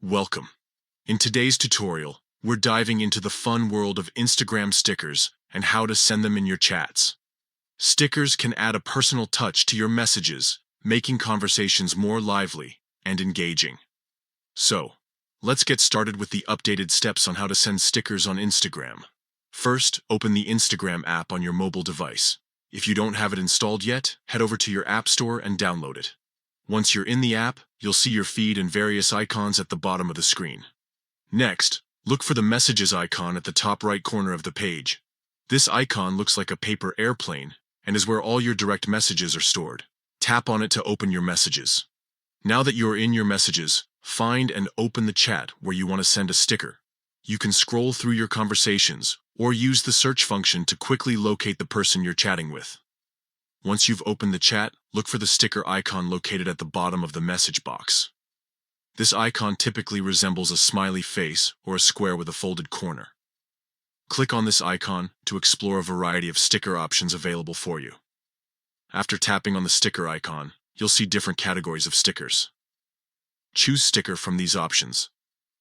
Welcome. In today's tutorial, we're diving into the fun world of Instagram stickers and how to send them in your chats. Stickers can add a personal touch to your messages, making conversations more lively and engaging. So, let's get started with the updated steps on how to send stickers on Instagram. First, open the Instagram app on your mobile device. If you don't have it installed yet, head over to your App Store and download it. Once you're in the app, you'll see your feed and various icons at the bottom of the screen. Next, look for the Messages icon at the top right corner of the page. This icon looks like a paper airplane and is where all your direct messages are stored. Tap on it to open your messages. Now that you're in your messages, find and open the chat where you want to send a sticker. You can scroll through your conversations or use the search function to quickly locate the person you're chatting with. Once you've opened the chat, look for the sticker icon located at the bottom of the message box. This icon typically resembles a smiley face or a square with a folded corner. Click on this icon to explore a variety of sticker options available for you. After tapping on the sticker icon, you'll see different categories of stickers. Choose sticker from these options.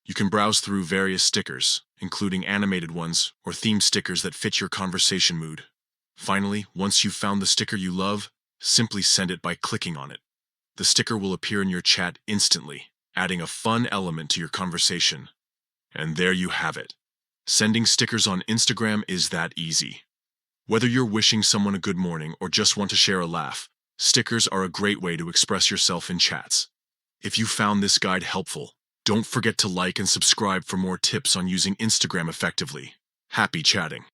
You can browse through various stickers, including animated ones or theme stickers that fit your conversation mood. Finally, once you've found the sticker you love, simply send it by clicking on it. The sticker will appear in your chat instantly, adding a fun element to your conversation. And there you have it. Sending stickers on Instagram is that easy. Whether you're wishing someone a good morning or just want to share a laugh, stickers are a great way to express yourself in chats. If you found this guide helpful, don't forget to like and subscribe for more tips on using Instagram effectively. Happy chatting!